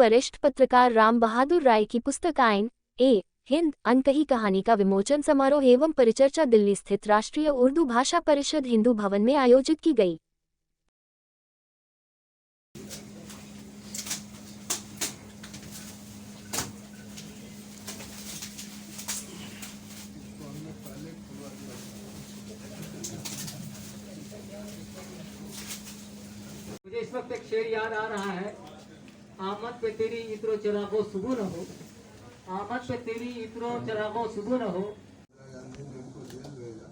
वरिष्ठ पत्रकार राम बहादुर राय की पुस्तक आइन ए हिंद अनकही कहानी का विमोचन समारोह एवं परिचर्चा दिल्ली स्थित राष्ट्रीय उर्दू भाषा परिषद हिंदू भवन में आयोजित की गई। मुझे इस वक्त एक शेर याद आ रहा है। आमद पे तेरी इत्रो चरागो सुबह न हो, आमद पे तेरी इत्रो चरागो सुबह न हो। गांधी ने उनको जेल भेजा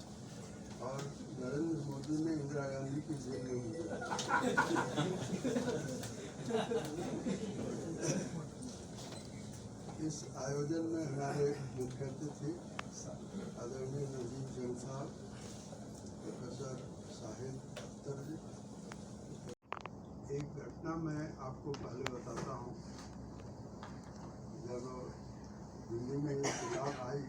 और नरेंद्र मोदी ने इंदिरा गांधी की जेल में भेजा। इस आयोजन में हमारे मुख्य अतिथि आदरणीय नजीब जंग साहब, प्रोफेसर शाहिद अख्तर जी। एक घटना मैं आपको पहले बताता हूँ। जब दिल्ली में ये किताब आई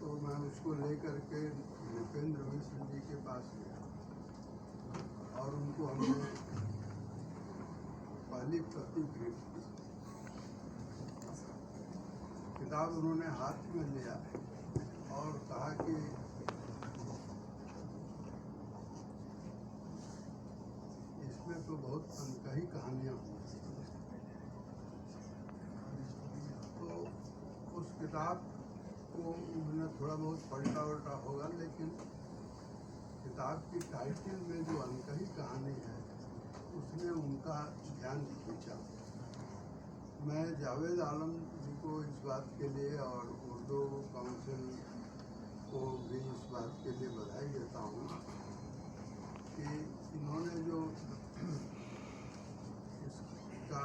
तो मैं उसको लेकर के नृपेंद्र मिश्र जी के पास गया और उनको हमने पहली प्रति भेंट की। किताब उन्होंने हाथ में लिया और कहा कि इसमें तो बहुत अनकही कहानियाँ हुई। तो उस किताब को उन्होंने थोड़ा बहुत पलटा उल्टा होगा, लेकिन किताब की टाइटल में जो अनकही कहानी है उसने उनका ध्यान खींचा। मैं जावेद आलम जी को इस बात के लिए और उर्दू काउंसिल को भी इस बात के लिए बधाई देता हूँ कि इन्होंने जो इसका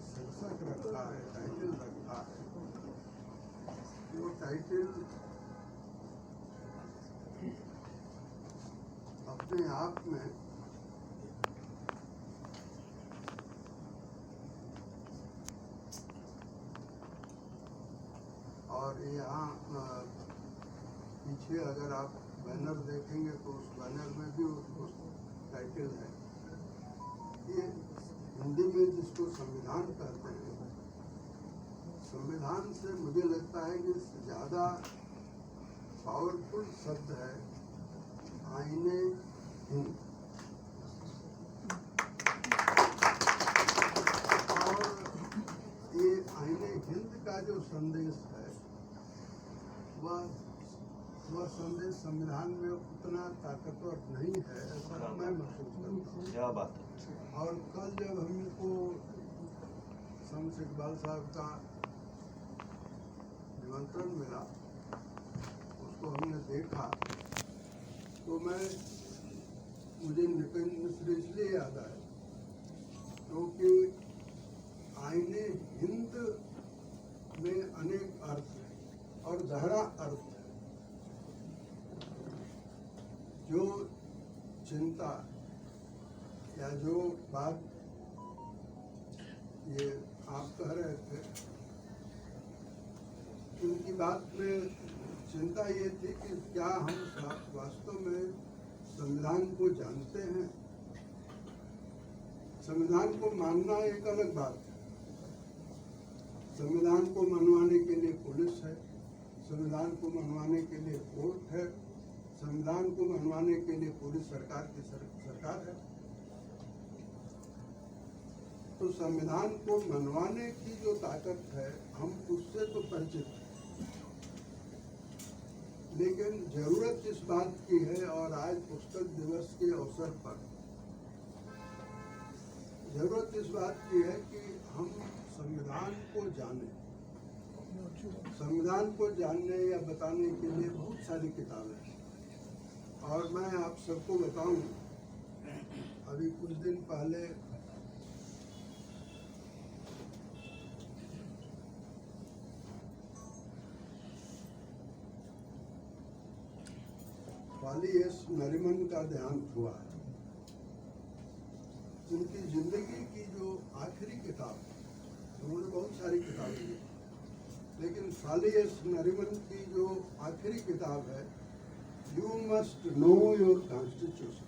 शीर्षक रखा है, टाइटल रखा है, वो टाइटल अपने आप में और यहाँ पीछे अगर आप बैनर देखेंगे तो उस बैनर में भी उस टाइटल है। ये हिंदी में जिसको संविधान कहते हैं, संविधान से मुझे लगता है कि ज़्यादा पावरफुल शब्द है आईने हिंद। और ये आईने हिंद का जो संदेश है वह संदेश संविधान में उतना ताकतवर नहीं है, ऐसा मैं महसूस करता हूँ। क्या बात है। और कल जब हमको शम्स इकबाल साहब का निमंत्रण मिला, उसको हमने देखा, तो मुझे नृपेंद्र मिश्र इसलिए याद आया क्योंकि आईने हिंद में अनेक अर्थ हैं और गहरा अर्थ है। जो चिंता या जो बात ये आप कह रहे थे, उनकी बात में चिंता ये थी कि क्या हम वास्तव में संविधान को जानते हैं। संविधान को मानना एक अलग बात है। संविधान को मनवाने के लिए पुलिस है, संविधान को मनवाने के लिए कोर्ट है, संविधान को मनवाने के लिए पूरी सरकार की सरकार है। तो संविधान को मनवाने की जो ताकत है, हम उससे तो परिचित हैं, लेकिन जरूरत इस बात की है, और आज पुस्तक दिवस के अवसर पर जरूरत इस बात की है कि हम संविधान को जानें। संविधान को जानने या बताने के लिए बहुत सारी किताबें हैं, और मैं आप सबको बताऊं, अभी कुछ दिन पहले वाली एस नरीमन का देहांत हुआ है। उनकी जिंदगी की जो आखिरी किताब, उन्होंने बहुत सारी किताबें लिखी, लेकिन फाली एस नरीमन की जो आखिरी किताब है, you must know your constitution,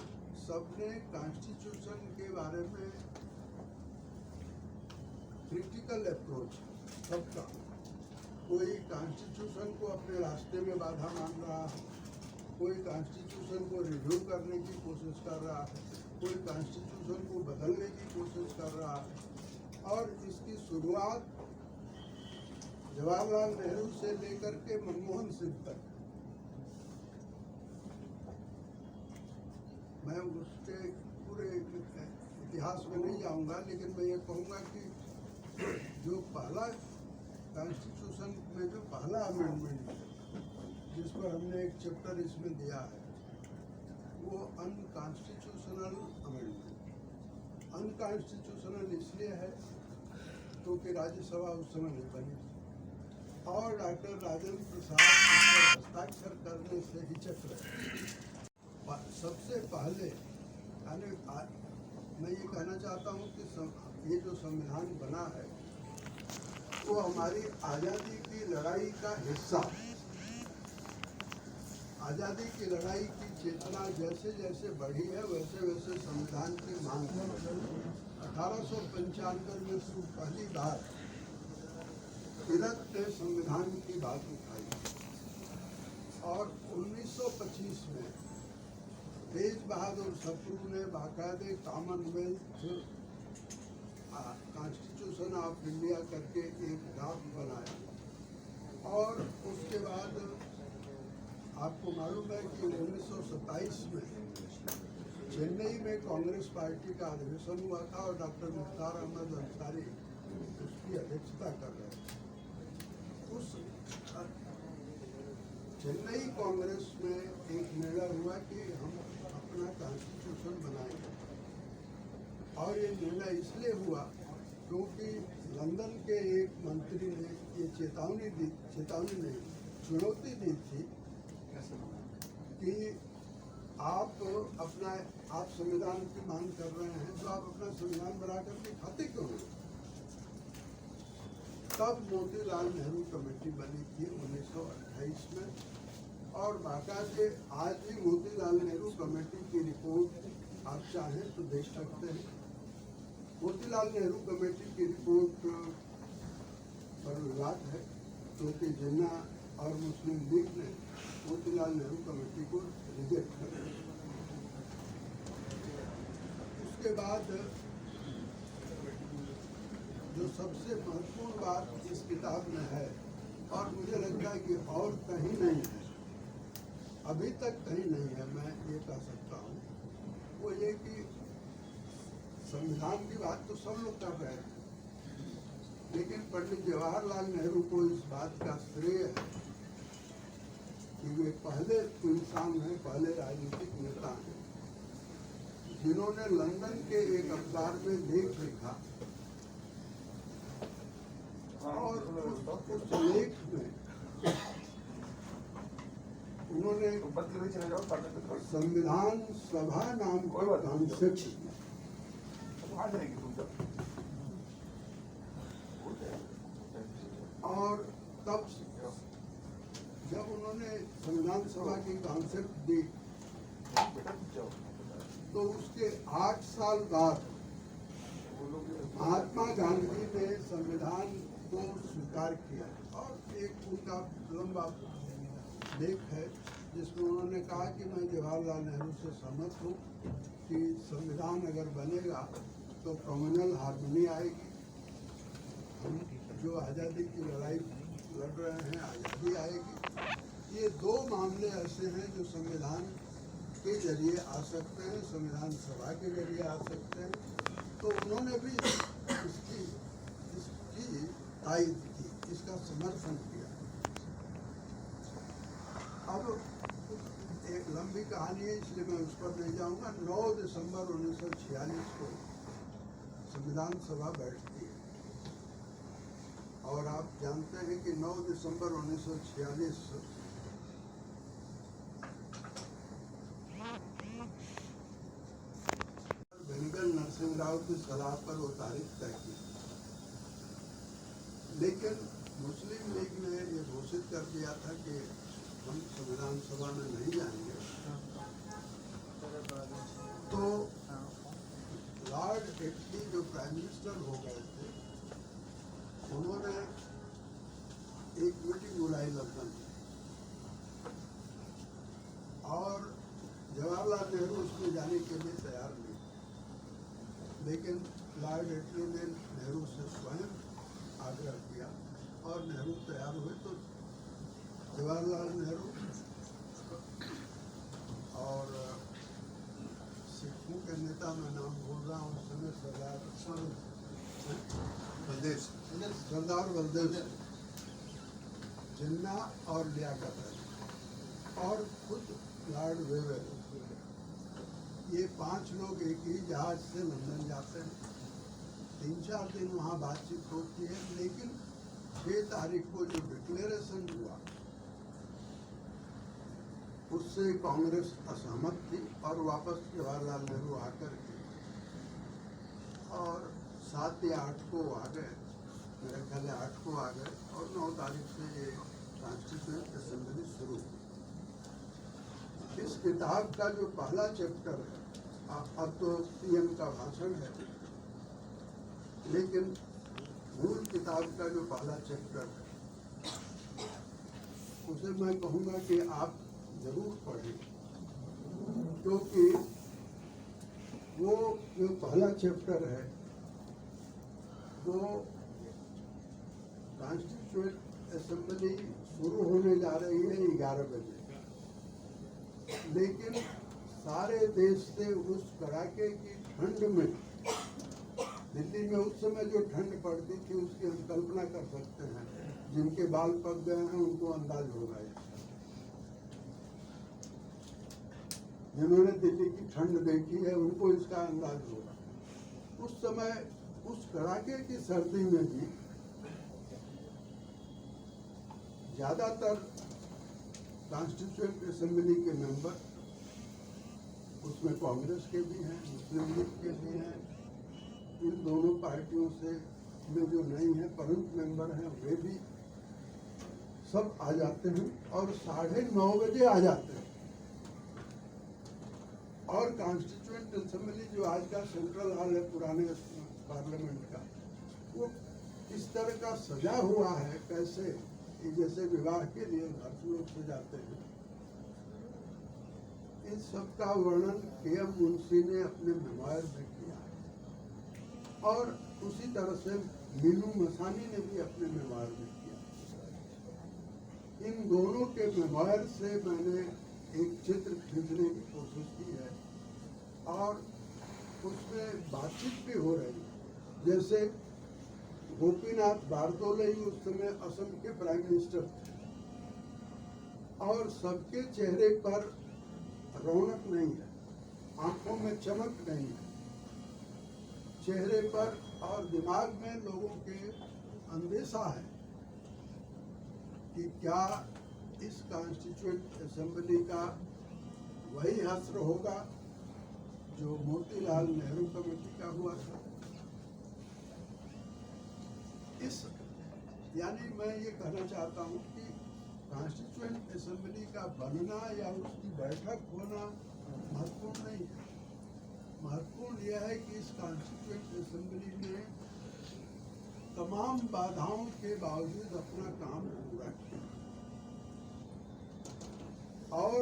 सबने कॉन्स्टिट्यूशन के बारे में क्रिटिकल अप्रोच सबका। कोई कॉन्स्टिट्यूशन को अपने रास्ते में बाधा मान रहा है, कोई कॉन्स्टिट्यूशन को रिव्यू करने की कोशिश कर रहा है, कोई कॉन्स्टिट्यूशन को बदलने की कोशिश कर रहा है। और इसकी शुरुआत जवाहरलाल नेहरू से लेकर के मनमोहन सिंह तक, मैं उसके पूरे इतिहास में नहीं जाऊंगा, लेकिन मैं ये कहूँगा कि जो पहला कॉन्स्टिट्यूशन में जो पहला अमेंडमेंट जिस पर हमने एक चैप्टर इसमें दिया है, वो अनकॉन्स्टिट्यूशनल अमेंडमेंट। अनकॉन्स्टिट्यूशनल इसलिए है क्योंकि राज्यसभा उस समय नहीं बनी और डॉक्टर राजेंद्र प्रसाद उस पर हस्ताक्षर करने से हिचक रहे। सबसे पहले मैं ये कहना चाहता हूँ कि ये जो संविधान बना है वो हमारी आज़ादी की लड़ाई का हिस्सा। आज़ादी की लड़ाई की चेतना जैसे जैसे बढ़ी है वैसे वैसे संविधान की मांग है। 1895 में पहली बार तिलक ने संविधान की बात उठाई और 1925 में तेज बहादुर सप्रू ने बाकायदे कॉमनवेल्थ कॉन्स्टिट्यूशन ऑफ इंडिया करके एक ड्राफ्ट बनाया। और उसके बाद आपको मालूम है कि 1927 में चेन्नई में कांग्रेस पार्टी का अधिवेशन हुआ था और डॉक्टर मुख्तार अहमद अंसारी उसकी अध्यक्षता कर रहे थे। उस चेन्नई कांग्रेस में एक निर्णय हुआ कि हम अपना कॉन्स्टिट्यूशन बनाएंगे और ये निर्णय इसलिए हुआ क्योंकि लंदन के एक मंत्री ने ये चुनौती दी थी कि आप संविधान की मांग कर रहे हैं तो आप अपना संविधान बना करके खाते क्यों नहीं। तब मोतीलाल नेहरू कमेटी बनी थी 1928 में और बाकायदे आज भी मोतीलाल नेहरू कमेटी की रिपोर्ट आप चाहें तो देख सकते हैं। मोतीलाल नेहरू कमेटी की रिपोर्ट पर विवाद है क्योंकि जिन्ना और मुस्लिम लीग ने मोतीलाल नेहरू कमेटी को रिजेक्ट कर दिया। उसके बाद जो सबसे महत्वपूर्ण बात इस किताब में है और मुझे लगता है कि और कहीं नहीं है, अभी तक कहीं नहीं है, मैं ये कह सकता हूँ, वो ये कि संविधान की बात तो सब लोग कर रहे हैं लेकिन पंडित जवाहरलाल नेहरू को इस बात का श्रेय है कि वे पहले इंसान हैं, पहले राजनीतिक नेता हैं जिन्होंने लंदन के एक अखबार में लेख लिखा और उस लेख में उन्होंने संविधान सभा नाम का कॉन्सेप्ट और तब जब उन्होंने संविधान सभा की कॉन्सेप्ट दी तो उसके 8 साल बाद महात्मा गांधी ने संविधान को स्वीकार किया और एक उनका लंबा लेख है जिसमें उन्होंने कहा कि मैं जवाहरलाल नेहरू से सहमत हूँ कि संविधान अगर बनेगा तो कम्युनल हार्मनी आएगी, हम जो आज़ादी की लड़ाई लड़ रहे हैं आज़ादी आएगी। ये दो मामले ऐसे हैं जो संविधान के जरिए आ सकते हैं, संविधान सभा के जरिए आ सकते हैं। तो उन्होंने भी इसकी तायद की, इसका समर्थन किया। अब एक लंबी कहानी है इसलिए मैं उस पर नहीं जाऊंगा। 9 दिसंबर 1946 को संविधान सभा बैठती है और आप जानते हैं कि 9 दिसंबर 1946 बेनगल नरसिंह राव की सलाह पर वो तारीख तय की, लेकिन मुस्लिम लीग ने ये घोषित कर दिया था कि हम संविधान सभा में नहीं जाएंगे तो लॉर्ड एटली जो प्राइम मिनिस्टर हो गए थे, उन्होंने एक मीटिंग बुलाई लंदन में, और जवाहरलाल नेहरू उसमें जाने के लिए तैयार नहीं, लेकिन लॉर्ड एटली ने नेहरू से स्वयं आग्रह किया और नेहरू तैयार हुए। तो जवाहरलाल नेहरू और सिखों के नेता, मैं नाम भूल रहा हूँ उस समय, सरदार बलदेव जिन्ना और लियाकत अली और खुद लॉर्ड वेवेल, ये 5 लोग एक ही जहाज से लंदन जाते हैं। 3-4 दिन वहाँ बातचीत होती है, लेकिन 6 तारीख को जो डिक्लेरेशन हुआ उससे कांग्रेस असहमत थी और वापस जवाहरलाल नेहरू आकर के और 7 या 8 को आ गए, मेरे ख्याल 8 को आ गए, और 9 तारीख से ये कॉन्स्टिट्यूएंट असेंबली शुरू हुई। इस किताब का जो पहला चैप्टर है, अब तो पीएम का भाषण है, लेकिन मूल किताब का जो पहला चैप्टर है उसे मैं कहूँगा कि आप जरूर पढ़ें, क्योंकि वो जो पहला चैप्टर है वो कॉन्स्टिट्यूएंट असेंबली शुरू होने जा रही है 11 बजे, लेकिन सारे देश से उस कड़ाके की ठंड में, दिल्ली में उस समय जो ठंड पड़ती थी उसकी हम कल्पना कर सकते हैं, जिनके बाल पक गए हैं उनको अंदाज होगा, जिन्होंने दिल्ली की ठंड देखी है उनको इसका अंदाज होगा। उस समय उस कड़ाके की सर्दी में भी ज्यादातर कॉन्स्टिट्यूएंट असेंबली के मेंबर, उसमें कांग्रेस के भी हैं, मुस्लिम लीग के भी हैं, इन दोनों पार्टियों से में जो नहीं है परंतु मेंबर हैं वे भी सब आ जाते हैं और 9:30 बजे आ जाते हैं। और कॉन्स्टिट्यूएंट असेंबली जो आज का सेंट्रल हॉल है पुराने पार्लियामेंट का, वो इस तरह का सजा हुआ है, कैसे कि जैसे विवाह के लिए घर लोग सजाते हैं। इन सब का वर्णन के.एम. मुंशी ने अपने मेमोयर में किया है और उसी तरह से मीनू मसानी ने भी अपने मेमोयर में किया। इन दोनों के मेमोयर से मैंने एक चित्र खींचने की कोशिश की है और उसमें बातचीत भी हो रही है। जैसे गोपीनाथ बारदोलई उस समय असम के प्राइम मिनिस्टर थे और सबके चेहरे पर रौनक नहीं है, आंखों में चमक नहीं है, चेहरे पर और दिमाग में लोगों के अंदेशा है कि क्या इस कॉन्स्टिट्यूएंट असेंबली का वही हश्र होगा जो मोतीलाल नेहरू कमेटी का हुआ था। यानी मैं ये कहना चाहता हूँ कि कॉन्स्टिट्यूएंट असेंबली का बनना या उसकी बैठक होना महत्वपूर्ण नहीं है। महत्वपूर्ण यह है कि इस कॉन्स्टिट्यूएंट असेंबली ने तमाम बाधाओं के बावजूद अपना काम पूरा किया और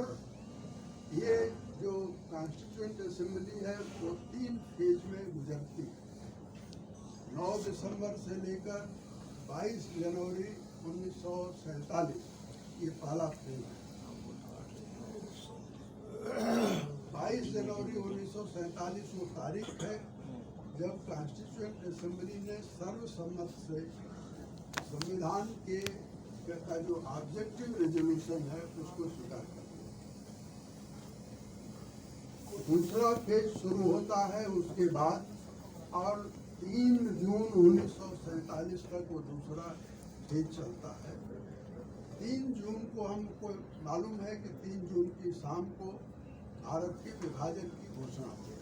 ये जो कॉन्स्टिट्यूएंट असेंबली है वो 3 फेज में गुजरती है। 9 दिसंबर से लेकर 22 जनवरी 1947 ये पहला फेज है। 22 जनवरी 1947 वो तारीख है जब कॉन्स्टिट्यूएंट असेंबली ने सर्वसम्मत से संविधान के का जो ऑब्जेक्टिव रेजोल्यूशन है उसको स्वीकार कर दिया। दूसरा फेज शुरू होता है उसके बाद और 3 जून 1947 तक वो दूसरा फेज चलता है। 3 जून को हमको मालूम है कि 3 जून की शाम को भारत के विभाजन की घोषणा हुई